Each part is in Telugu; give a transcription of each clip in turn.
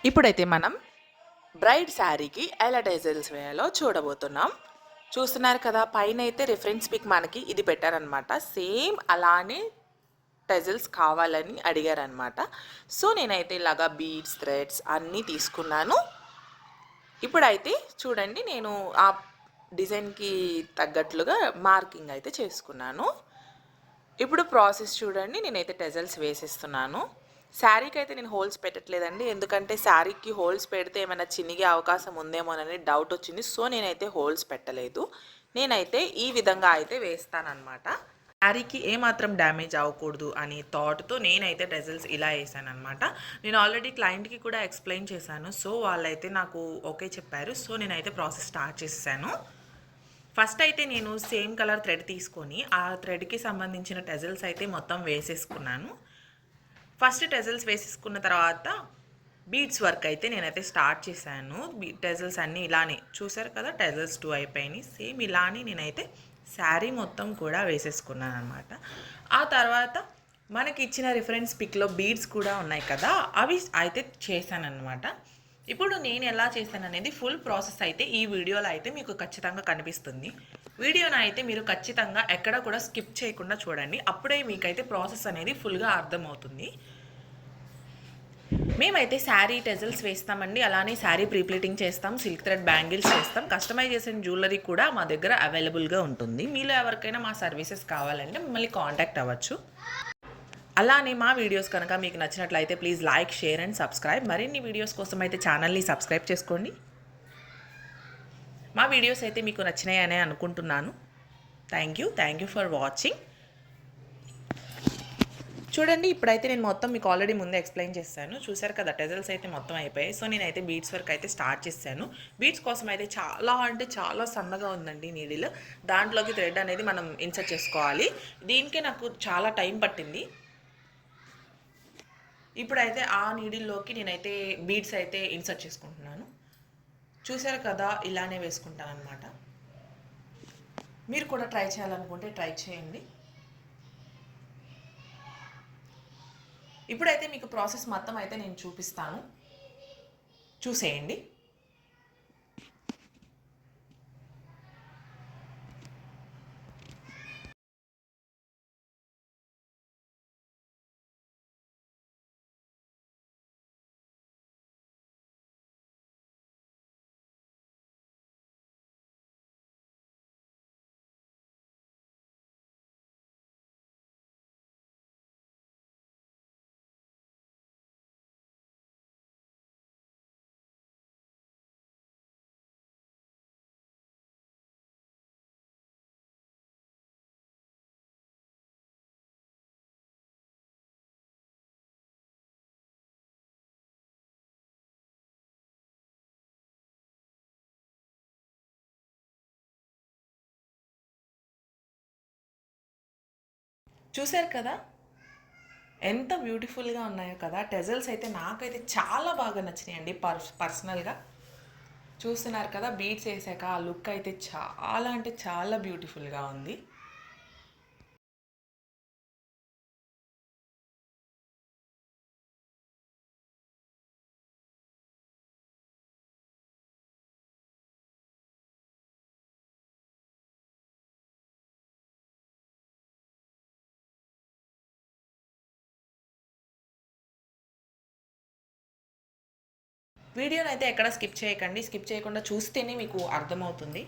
ఇప్పుడైతే మనం బ్రైడ్ శారీకి ఎలా టెజల్స్ వేయాలో చూడబోతున్నాం. చూస్తున్నారు కదా, పైన అయితే రిఫరెన్స్ పిక్ మనకి ఇది పెట్టారనమాట. సేమ్ అలానే టెజల్స్ కావాలని అడిగారనమాట. సో నేనైతే ఇలాగా బీడ్స్, థ్రెడ్స్ అన్నీ తీసుకున్నాను. ఇప్పుడైతే చూడండి, నేను ఆ డిజైన్కి తగ్గట్లుగా మార్కింగ్ అయితే చేసుకున్నాను. ఇప్పుడు ప్రాసెస్ చూడండి, నేనైతే టెజల్స్ వేసేస్తున్నాను. శారీకి అయితే నేను హోల్స్ పెట్టట్లేదండి, ఎందుకంటే శారీకి హోల్స్ పెడితే ఏమైనా చినిగే అవకాశం ఉందేమోనని డౌట్ వచ్చింది. సో నేనైతే హోల్స్ పెట్టలేదు. నేనైతే ఈ విధంగా అయితే వేస్తానన్నమాట. శారీకి ఏమాత్రం డ్యామేజ్ అవ్వకూడదు అని థాట్తో నేనైతే టెజల్స్ ఇలా వేసాను అనమాట. నేను ఆల్రెడీ క్లయింట్కి కూడా ఎక్స్ప్లెయిన్ చేశాను. సో వాళ్ళైతే నాకు ఓకే చెప్పారు. సో నేనైతే ప్రాసెస్ స్టార్ట్ చేశాను. ఫస్ట్ అయితే నేను సేమ్ కలర్ థ్రెడ్ తీసుకొని ఆ థ్రెడ్కి సంబంధించిన టెజల్స్ అయితే మొత్తం వేసేసుకున్నాను. ఫస్ట్ టెజల్స్ వేసేసుకున్న తర్వాత బీడ్స్ వర్క్ అయితే నేనైతే స్టార్ట్ చేశాను. టెజల్స్ అన్నీ ఇలానే చూసారు కదా, టెజల్స్ 2 అయిపోయినాయి. సేమ్ ఇలానే నేనైతే శారీ మొత్తం కూడా వేసేసుకున్నాను అనమాట. ఆ తర్వాత మనకి ఇచ్చిన రిఫరెన్స్ పిక్లో బీడ్స్ కూడా ఉన్నాయి కదా, అవి అయితే చేశాను అనమాట. ఇప్పుడు నేను ఎలా చేశాను అనేది ఫుల్ ప్రాసెస్ అయితే ఈ వీడియోలో అయితే మీకు ఖచ్చితంగా కనిపిస్తుంది. వీడియోను అయితే మీరు ఖచ్చితంగా ఎక్కడ కూడా స్కిప్ చేయకుండా చూడండి. అప్పుడే మీకైతే ప్రాసెస్ అనేది ఫుల్గా అర్థమవుతుంది. మేమైతే శారీ టెజల్స్ వేస్తామండి, అలానే శారీ ప్రీప్లీటింగ్ చేస్తాం, సిల్క్ థ్రెడ్ బ్యాంగిల్స్ చేస్తాం, కస్టమైజేషన్ జ్యువెలరీ కూడా మా దగ్గర అవైలబుల్గా ఉంటుంది. మీలో ఎవరికైనా మా సర్వీసెస్ కావాలంటే మిమ్మల్ని కాంటాక్ట్ అవ్వచ్చు. అలానే మా వీడియోస్ కనుక మీకు నచ్చినట్లయితే please like, share and subscribe. మరిన్ని వీడియోస్ కోసం అయితే ఛానల్ని సబ్స్క్రైబ్ చేసుకోండి. మా వీడియోస్ అయితే మీకు నచ్చినాయనే అనుకుంటున్నాను. Thank you for watching. చూడండి, ఇప్పుడైతే నేను మొత్తం మీకు ఆల్రెడీ ముందే ఎక్స్ప్లెయిన్ చేశాను. చూసారు కదా, టెజల్స్ అయితే మొత్తం అయిపోయాయి. సో నేనైతే బీడ్స్ వర్క్ అయితే స్టార్ట్ చేశాను. బీడ్స్ కోసం అయితే చాలా అంటే చాలా సన్నగా ఉందండి నీడిల్. దాంట్లోకి థ్రెడ్ అనేది మనం ఇన్సర్ట్ చేసుకోవాలి. దీనికే నాకు చాలా టైం పట్టింది. ఇప్పుడైతే ఆ నీడిల్లోకి నేనైతే బీడ్స్ అయితే ఇన్సర్ట్ చేసుకుంటున్నాను. చూసారు కదా, ఇలానే వేసుకుంటాను అనమాట. మీరు కూడా ట్రై చేయాలనుకుంటే ట్రై చేయండి. ఇప్పుడైతే మీకు ప్రాసెస్ మొత్తం అయితే నేను చూపిస్తాను, చూసేయండి. చూసారు కదా, ఎంత బ్యూటిఫుల్గా ఉన్నాయో కదా. టెజల్స్ అయితే నాకైతే చాలా బాగా నచ్చినాయండి పర్సనల్గా. చూస్తున్నారు కదా, బీడ్స్ వేసాక ఆ లుక్ అయితే చాలా అంటే చాలా బ్యూటిఫుల్గా ఉంది. వీడియోని అయితే ఎక్కడ స్కిప్ చేయకండి. స్కిప్ చేయకుండా చూస్తేనే మీకు అర్థమవుతుంది.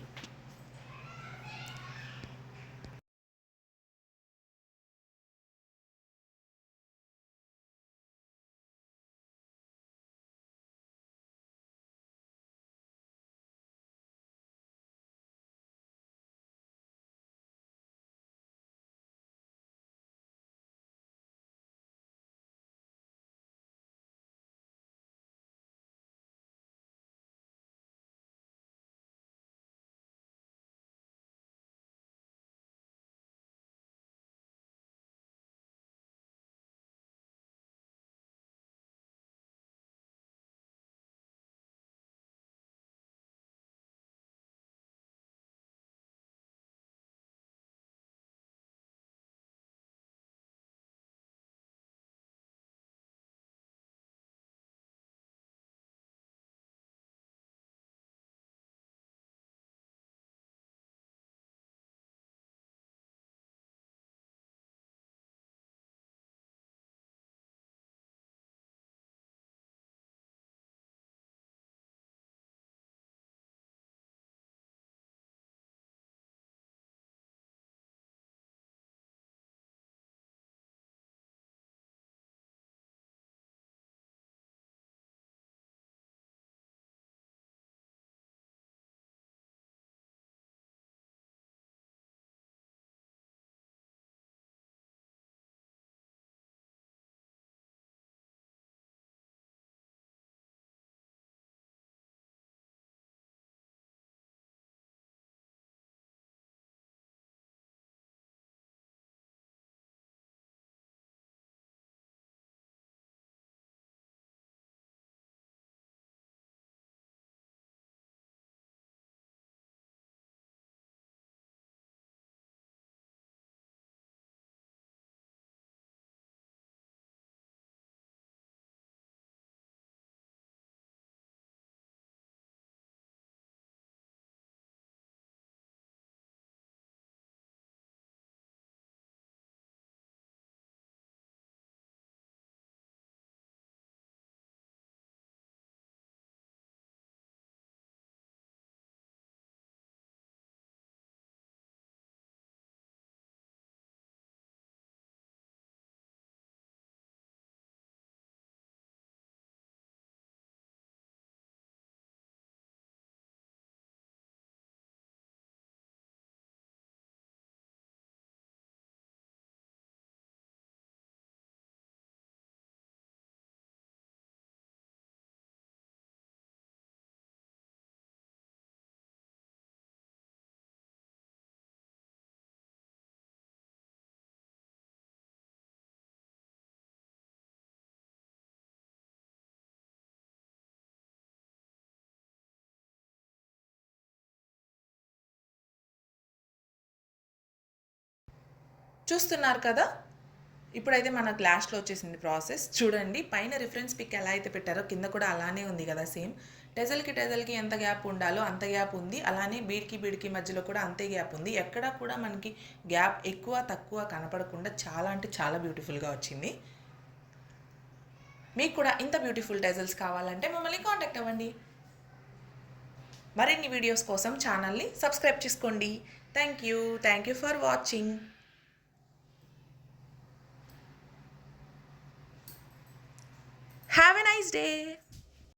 చూస్తున్నారు కదా, ఇప్పుడైతే మన గ్లాస్లో వచ్చేసింది ప్రాసెస్. చూడండి పైన రిఫరెన్స్ పిక్ ఎలా అయితే పెట్టారో కింద కూడా అలానే ఉంది కదా సేమ్. టెజల్కి ఎంత గ్యాప్ ఉండాలో అంత గ్యాప్ ఉంది, అలానే బీడ్కి మధ్యలో కూడా అంతే గ్యాప్ ఉంది. ఎక్కడా కూడా మనకి గ్యాప్ ఎక్కువ తక్కువ కనపడకుండా చాలా అంటే చాలా బ్యూటిఫుల్గా వచ్చింది. మీకు కూడా ఇంత బ్యూటిఫుల్ టెజల్స్ కావాలంటే మమ్మల్ని కాంటాక్ట్ అవ్వండి. మరిన్ని వీడియోస్ కోసం ఛానల్ని సబ్స్క్రైబ్ చేసుకోండి. Thank you for watching. Have a nice day.